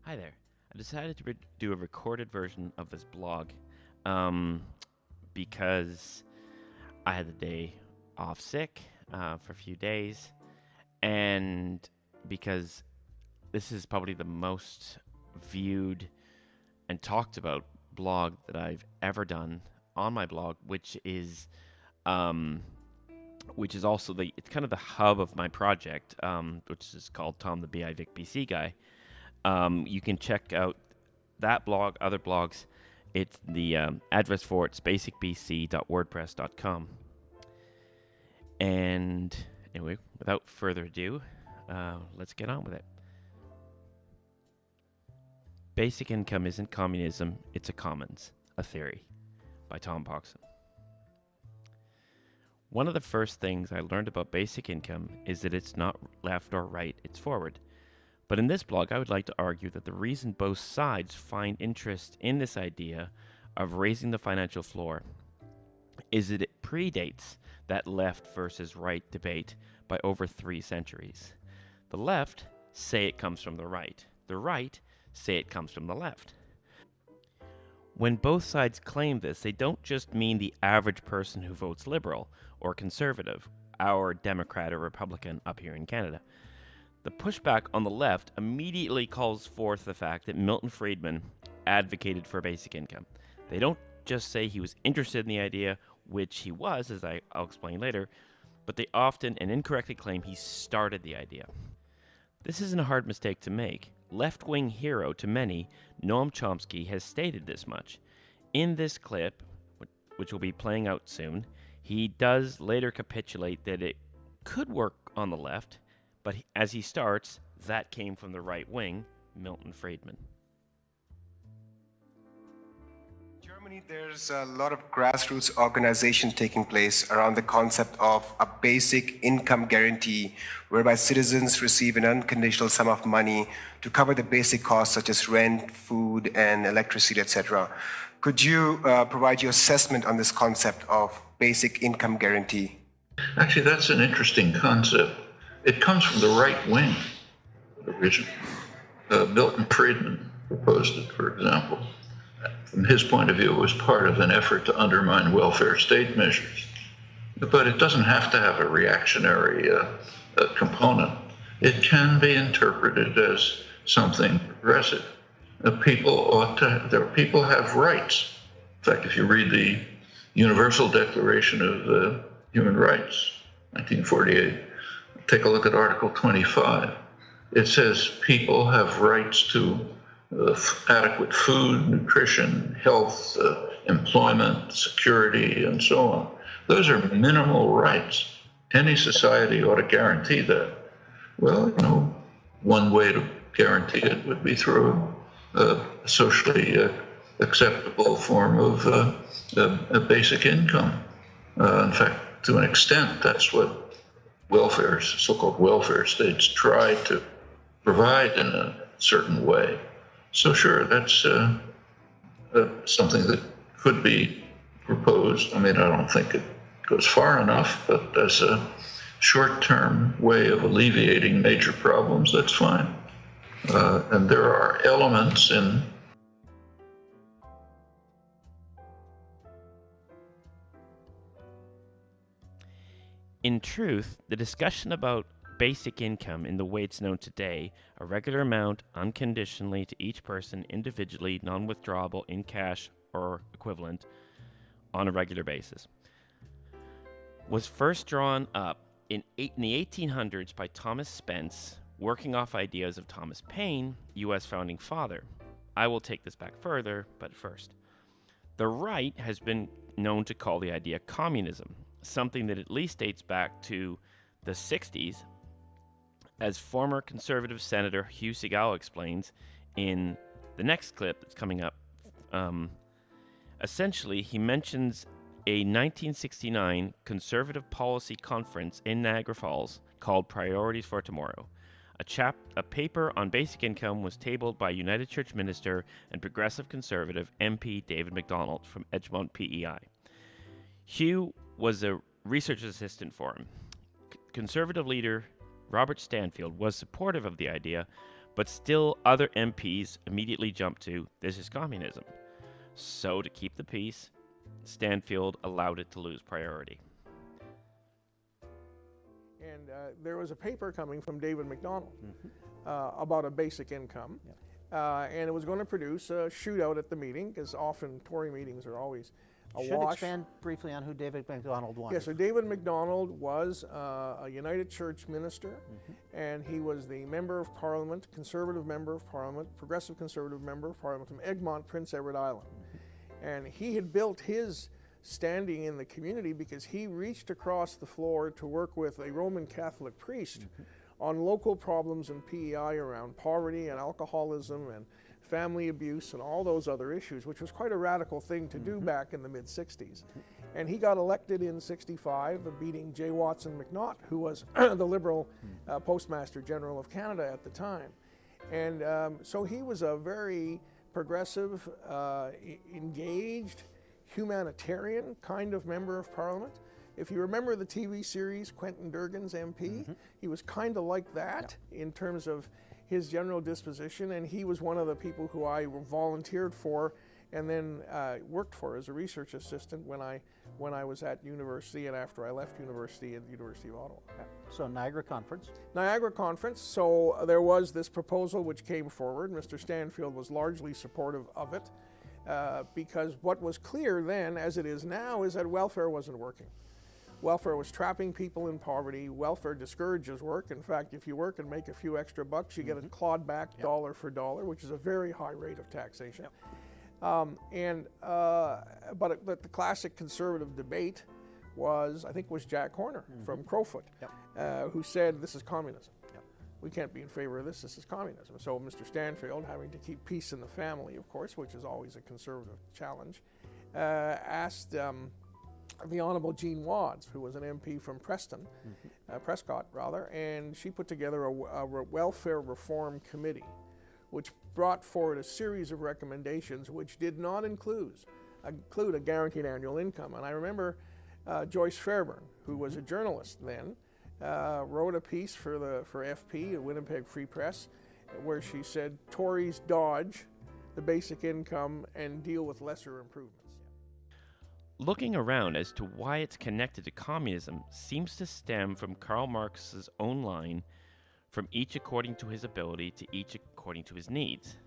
Hi there. I decided to do a recorded version of this blog because I had the day off sick for a few days, and because this is probably the most viewed and talked about blog that I've ever done on my blog, um, which is also it's kind of the hub of my project, which is called Tom the BI Vic BC Guy. You can check out that blog, other blogs. It's the address for it's basicbc.wordpress.com. And anyway, without further ado, let's get on with it. Basic income isn't communism, it's a commons, a theory, by Tom Pogson. One of the first things I learned about basic income is that it's not left or right, it's forward. But in this blog, I would like to argue that the reason both sides find interest in this idea of raising the financial floor is that it predates that left versus right debate by over 3 centuries. The left say it comes from the right. The right say it comes from the left. When both sides claim this, they don't just mean the average person who votes liberal or conservative, our Democrat or Republican up here in Canada. The pushback on the left immediately calls forth the fact that Milton Friedman advocated for basic income. They don't just say he was interested in the idea, which he was, as I'll explain later, but they often and incorrectly claim he started the idea. This isn't a hard mistake to make. Left-wing hero to many, Noam Chomsky has stated this much. In this clip, which will be playing out soon, he does later capitulate that it could work on the left, but as he starts, that came from the right wing, Milton Friedman. In Germany, there's a lot of grassroots organization taking place around the concept of a basic income guarantee, whereby citizens receive an unconditional sum of money to cover the basic costs such as rent, food, and electricity, etc. Could you provide your assessment on this concept of basic income guarantee? Actually, that's an interesting concept. It comes from the right wing originally. Milton Friedman proposed it, for example. From his point of view, it was part of an effort to undermine welfare state measures. But it doesn't have to have a reactionary component. It can be interpreted as something progressive. People have rights. In fact, if you read the Universal Declaration of Human Rights, 1948, take a look at Article 25. It says people have rights to adequate food, nutrition, health, employment, security, and so on. Those are minimal rights. Any society ought to guarantee that. Well, one way to guarantee it would be through a socially acceptable form of a basic income. In fact, to an extent, that's what so-called welfare states try to provide in a certain way. So sure, that's something that could be proposed. I mean, I don't think it goes far enough, but as a short-term way of alleviating major problems, that's fine. And there are elements in In truth, the discussion about basic income in the way it's known today, a regular amount unconditionally to each person individually, non-withdrawable in cash or equivalent on a regular basis, was first drawn up in the 1800s by Thomas Spence, working off ideas of Thomas Paine, U.S. founding father. I will take this back further, but first. The right has been known to call the idea communism, something that at least dates back to the 60s, as former conservative Senator Hugh Segal explains in the next clip that's coming up. Essentially, he mentions a 1969 conservative policy conference in Niagara Falls called Priorities for Tomorrow. A paper on basic income was tabled by United Church minister and progressive conservative MP David MacDonald from Edgemont PEI. Hugh was a research assistant for him. Conservative leader Robert Stanfield was supportive of the idea, But still, other MPs immediately jumped to, this is communism. So, to keep the peace, Stanfield allowed it to lose priority. And there was a paper coming from David MacDonald about a basic income. And it was going to produce a shootout at the meeting, because often Tory meetings are always a Should wash. expand briefly on who David MacDonald was. Yeah, so David MacDonald was a United Church minister, and he was the member of Parliament, conservative member of Parliament, progressive conservative member of Parliament from Egmont, Prince Edward Island. And he had built his standing in the community because he reached across the floor to work with a Roman Catholic priest on local problems in PEI around poverty and alcoholism and family abuse and all those other issues, which was quite a radical thing to do back in the mid-60s. And he got elected in 65, beating J. Watson McNaught, who was the Liberal Postmaster General of Canada at the time. And so he was a very progressive, engaged, humanitarian kind of member of Parliament. If you remember the TV series Quentin Durgan's MP, he was kind of like that in terms of his general disposition, and he was one of the people who I volunteered for and then worked for as a research assistant when I was at university and after I left university at the University of Ottawa. So Niagara Conference. Niagara Conference, so there was this proposal which came forward. Mr. Stanfield was largely supportive of it because what was clear then, as it is now, is that welfare wasn't working. Welfare was trapping people in poverty. Welfare discourages work. In fact, if you work and make a few extra bucks, you get it clawed back dollar for dollar, which is a very high rate of taxation. But the classic conservative debate was Jack Horner from Crowfoot, who said, this is communism. We can't be in favor of this. This is communism. So Mr. Stanfield, having to keep peace in the family, of course, which is always a conservative challenge, asked the Honourable Jean Wads, who was an MP from Prescott rather, and she put together a welfare reform committee, which brought forward a series of recommendations which did not include a guaranteed annual income. And I remember Joyce Fairburn, who was a journalist then, wrote a piece for FP, the Winnipeg Free Press, where she said, Tories dodge the basic income and deal with lesser improvements. Looking around as to why it's connected to communism seems to stem from Karl Marx's own line, from each according to his ability to each according to his needs.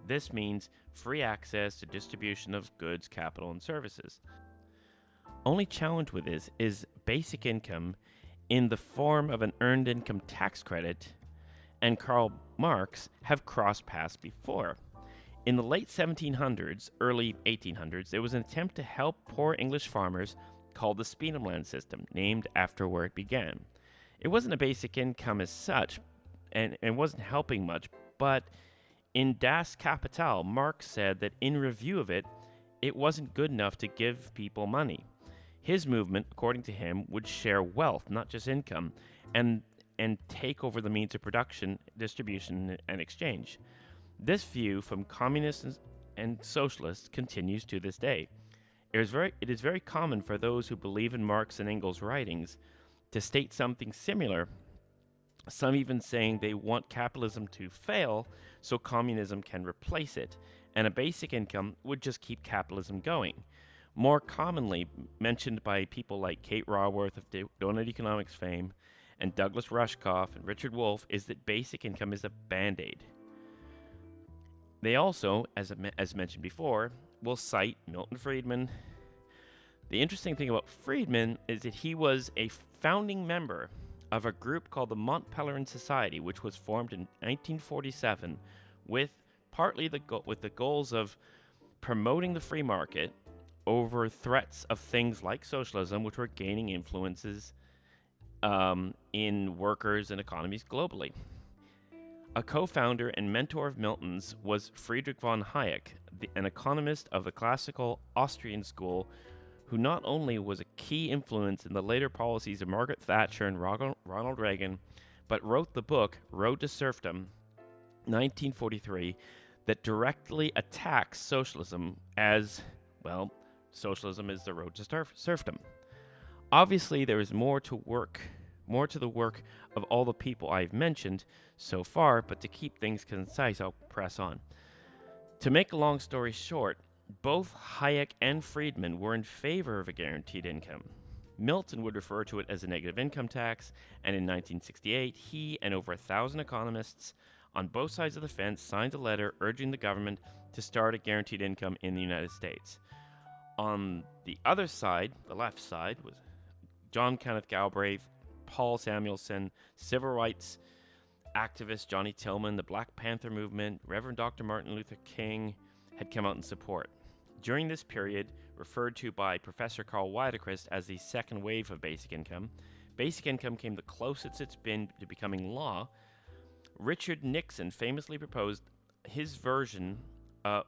This means free access to distribution of goods, capital, and services. Only challenge with this is basic income in the form of an earned income tax credit, and Karl Marx have crossed paths before. In the late 1700s, early 1800s, there was an attempt to help poor English farmers called the Spiegelman system, named after where it began. It wasn't a basic income as such, and it wasn't helping much, but in Das Kapital, Marx said that in review of it, it wasn't good enough to give people money. His movement, according to him, would share wealth, not just income, and take over the means of production, distribution, and exchange. This view from communists and socialists continues to this day. It is very common for those who believe in Marx and Engels' writings to state something similar, some even saying they want capitalism to fail so communism can replace it, and a basic income would just keep capitalism going. More commonly mentioned by people like Kate Raworth of Donut Economics fame and Douglas Rushkoff and Richard Wolff is that basic income is a band-aid. They also, as mentioned before, will cite Milton Friedman. The interesting thing about Friedman is that he was a founding member of a group called the Mont Pelerin Society, which was formed in 1947 with partly with the goals of promoting the free market over threats of things like socialism, which were gaining influences in workers and economies globally. A co-founder and mentor of Milton's was Friedrich von Hayek, an economist of the classical Austrian school, who not only was a key influence in the later policies of Margaret Thatcher and Ronald Reagan, but wrote the book Road to Serfdom, 1943, that directly attacks socialism as, well, socialism is the road to serfdom. Obviously, there is more to work more to the work of all the people I've mentioned so far, but to keep things concise, I'll press on. To make a long story short, both Hayek and Friedman were in favor of a guaranteed income. Milton would refer to it as a negative income tax, and in 1968, he and over 1,000 economists on both sides of the fence signed a letter urging the government to start a guaranteed income in the United States. On the other side, the left side, was John Kenneth Galbraith, Paul Samuelson, civil rights activist Johnny Tillman, the Black Panther movement, Reverend Dr. Martin Luther King had come out in support. During this period, referred to by Professor Carl Widerquist as the second wave of basic income came the closest it's been to becoming law. Richard Nixon famously proposed his version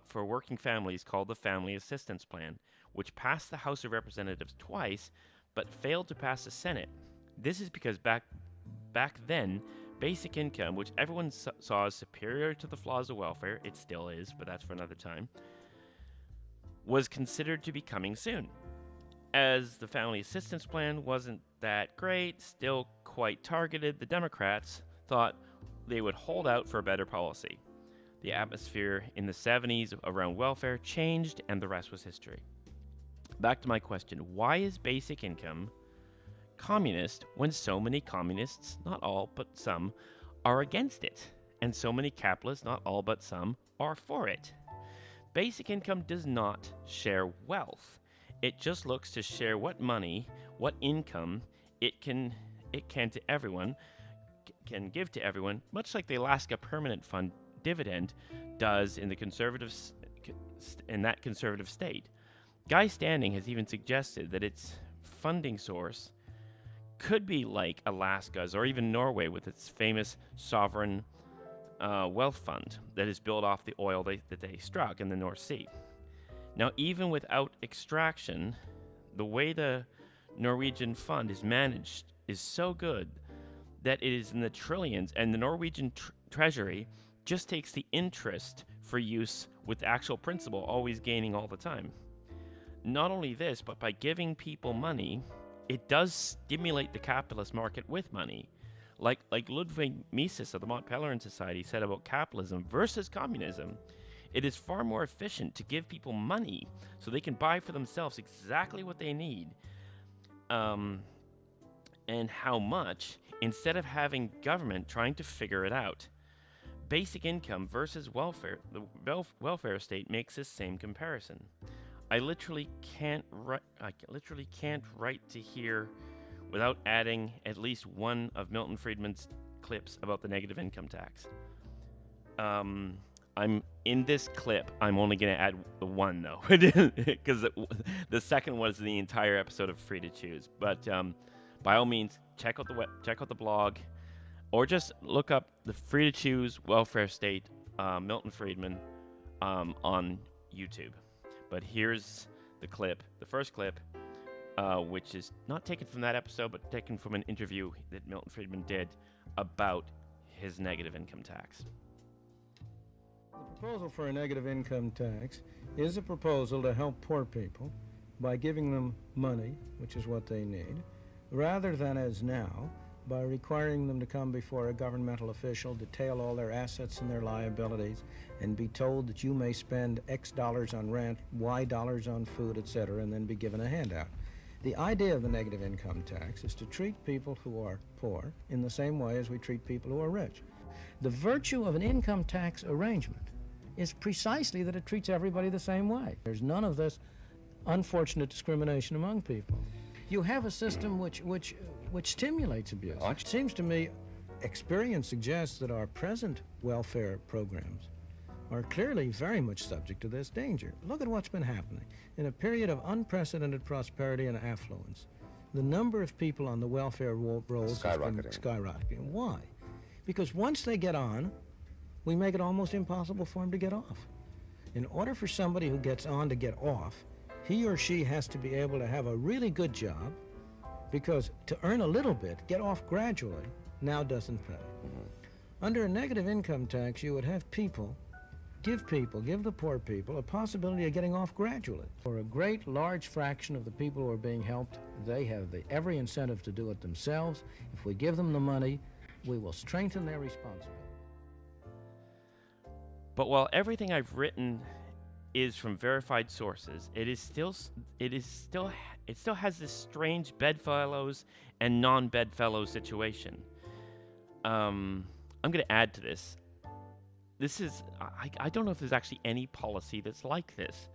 for working families called the Family Assistance Plan, which passed the House of Representatives twice, but failed to pass the Senate. This is because back then, basic income, which everyone saw as superior to the flaws of welfare, it still is, but that's for another time, was considered to be coming soon. As the Family Assistance Plan wasn't that great, still quite targeted, the Democrats thought they would hold out for a better policy. The atmosphere in the 70s around welfare changed, and the rest was history. Back to my question, why is basic income communist when so many communists, not all but some, are against it, and so many capitalists, not all but some, are for it? Basic income does not share wealth. It just looks to share what money, what income it can to everyone, can give to everyone, much like the Alaska Permanent Fund dividend does in the conservative state. Guy Standing has even suggested that its funding source could be like Alaska's or even Norway with its famous sovereign wealth fund that is built off the oil that they struck in the North Sea. Now, even without extraction, the way the Norwegian fund is managed is so good that it is in the trillions, and the Norwegian treasury just takes the interest for use with actual principal always gaining all the time. Not only this, but by giving people money, it does stimulate the capitalist market with money. Like Ludwig Mises of the Mont Pelerin Society said about capitalism versus communism, it is far more efficient to give people money so they can buy for themselves exactly what they need and how much, instead of having government trying to figure it out. Basic income versus welfare, the welfare state makes this same comparison. I literally can't write to here without adding at least one of Milton Friedman's clips about the negative income tax. I'm in this clip. I'm only going to add one though, because the second was the entire episode of Free to Choose. But by all means, check out the blog, or just look up the Free to Choose welfare state, Milton Friedman, on YouTube. But here's the clip, the first clip, which is not taken from that episode, but taken from an interview that Milton Friedman did about his negative income tax. The proposal for a negative income tax is a proposal to help poor people by giving them money, which is what they need, rather than as now, by requiring them to come before a governmental official, detail all their assets and their liabilities, and be told that you may spend X dollars on rent, Y dollars on food, etc., and then be given a handout. The idea of the negative income tax is to treat people who are poor in the same way as we treat people who are rich. The virtue of an income tax arrangement is precisely that it treats everybody the same way. There's none of this unfortunate discrimination among people. You have a system which stimulates abuse. It seems to me, experience suggests that our present welfare programs are clearly very much subject to this danger. Look at what's been happening. In a period of unprecedented prosperity and affluence, the number of people on the welfare rolls has been skyrocketing. Why? Because once they get on, we make it almost impossible for them to get off. In order for somebody who gets on to get off, he or she has to be able to have a really good job, because to earn a little bit, get off gradually, now doesn't pay. Under a negative income tax, you would have people give the poor people a possibility of getting off gradually. For a great large fraction of the people who are being helped, they have every incentive to do it themselves. If we give them the money, we will strengthen their responsibility. But while everything I've written is from verified sources, it still has this strange bedfellows and non-bedfellows situation. I'm going to add to this. I don't know if there's actually any policy that's like this.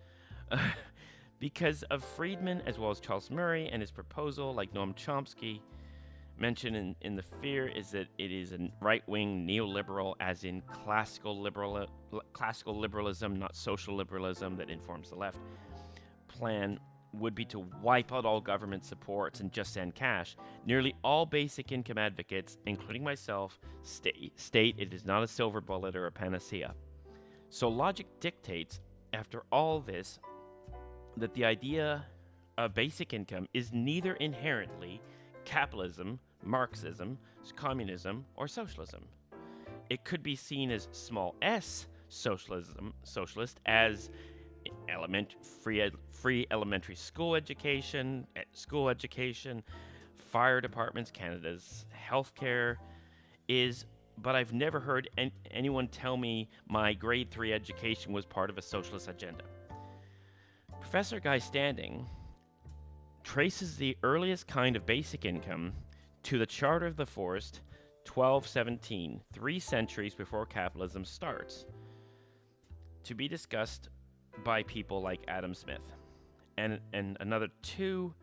Because of Friedman, as well as Charles Murray and his proposal, like Noam Chomsky mentioned in The Fear, is that it is a right-wing neoliberal, as in classical liberalism, not social liberalism, that informs the left. Plan would be to wipe out all government supports and just send cash. Nearly all basic income advocates, including myself, state it is not a silver bullet or a panacea. So logic dictates, after all this, that the idea of basic income is neither inherently capitalism, Marxism, communism, or socialism. It could be seen as small s socialist, as free elementary school education, fire departments, Canada's healthcare is, but I've never heard anyone tell me my grade 3 education was part of a socialist agenda. Professor Guy Standing traces the earliest kind of basic income to the Charter of the Forest, 1217, 3 centuries before capitalism starts, to be discussed by people like Adam Smith, and another two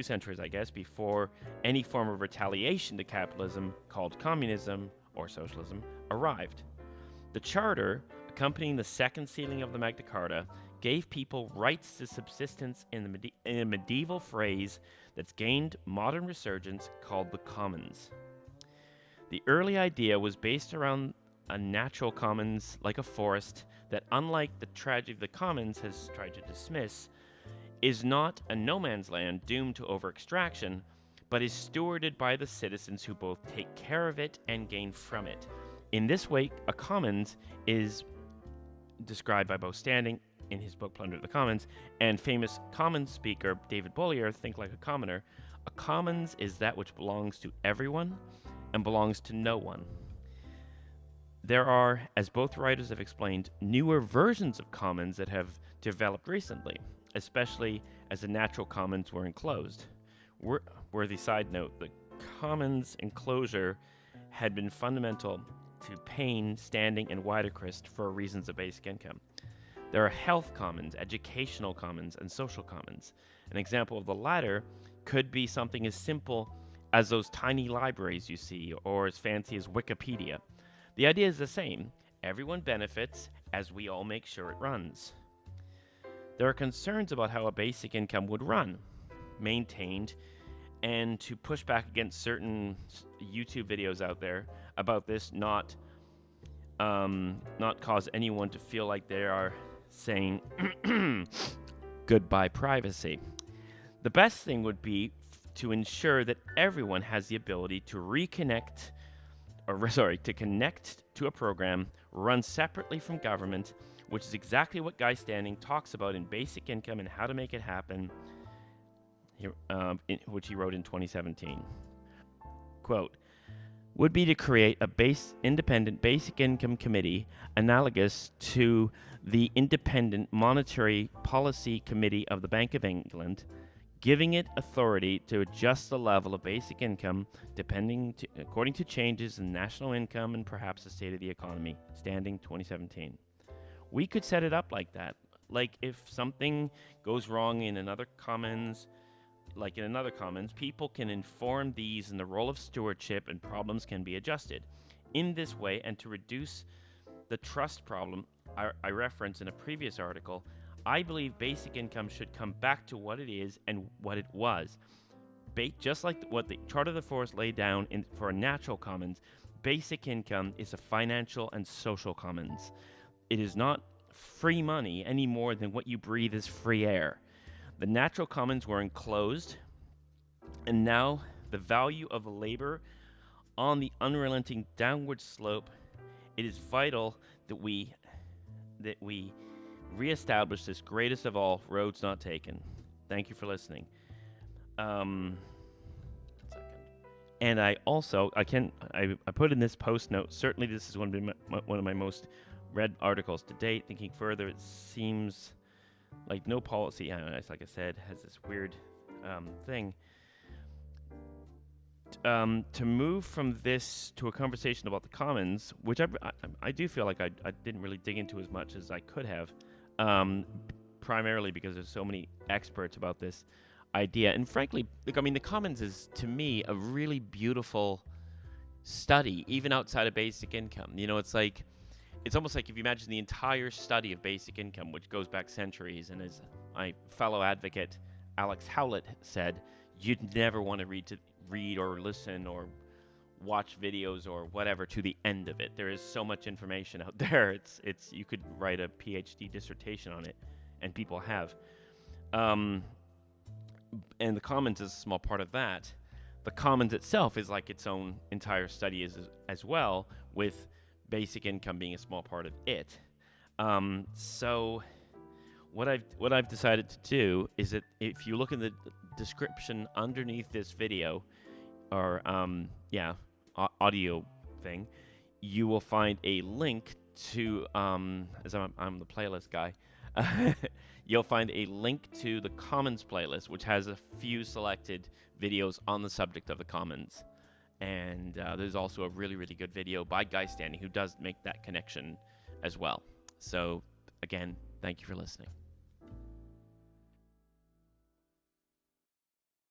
centuries, I guess, before any form of retaliation to capitalism, called communism or socialism, arrived. The Charter, accompanying the second sealing of the Magna Carta, gave people rights to subsistence in a medieval phrase that's gained modern resurgence called the commons. The early idea was based around a natural commons like a forest that, unlike the tragedy of the commons has tried to dismiss, is not a no man's land doomed to over-extraction, but is stewarded by the citizens who both take care of it and gain from it. In this way, a commons is described by both Standing in his book Plunder of the Commons and famous commons speaker David Bollier, Think Like a Commoner. A commons is that which belongs to everyone and belongs to no one. There are, as both writers have explained, newer versions of commons that have developed recently, especially as the natural commons were enclosed. Worthy side note, the commons enclosure had been fundamental to Payne, Standing, and Widerquist for reasons of basic income. There are health commons, educational commons, and social commons. An example of the latter could be something as simple as those tiny libraries you see, or as fancy as Wikipedia. The idea is the same. Everyone benefits as we all make sure it runs. There are concerns about how a basic income would run, maintained, and to push back against certain YouTube videos out there about this, not cause anyone to feel like they are saying goodbye privacy. The best thing would be to ensure that everyone has the ability to connect to a program run separately from government, which is exactly what Guy Standing talks about in Basic Income and How to Make It Happen, which he wrote in 2017. Quote, would be to create a independent basic income committee analogous to the Independent Monetary Policy Committee of the Bank of England, giving it authority to adjust the level of basic income according to changes in national income and perhaps the state of the economy. Standing 2017. We could set it up like that. Like if something goes wrong in another commons, people can inform these in the role of stewardship and problems can be adjusted. In this way, and to reduce the trust problem I referenced in a previous article, I believe basic income should come back to what it is and what it was. Just like what the Charter of the Forest laid down for a natural commons, basic income is a financial and social commons. It is not free money any more than what you breathe is free air. The natural commons were enclosed, and now the value of labor on the unrelenting downward slope It is vital that we reestablish this greatest of all roads not taken. Thank you for listening. And I also I put in this post note. Certainly, this is one of my most read articles to date. Thinking further, it seems like no policy, like I said, has this weird thing. To move from this to a conversation about the commons, which I do feel like I didn't really dig into as much as I could have, primarily because there's so many experts about this idea. And frankly, I mean, the commons is, to me, a really beautiful study, even outside of basic income. You know, it's almost like if you imagine the entire study of basic income, which goes back centuries, and as my fellow advocate Alex Howlett said, you'd never want to read or listen or watch videos or whatever to the end of it. There is so much information out there. It's you could write a PhD dissertation on it, and people have. And the commons is a small part of that. The commons itself is like its own entire study as well, with basic income being a small part of it. So what I've decided to do is that if you look in the description underneath this video, or audio thing, you will find a link to as I'm the playlist guy. You'll find a link to the Commons playlist, which has a few selected videos on the subject of the Commons. And there's also a really, really good video by Guy Standing who does make that connection as well. So, again, thank you for listening.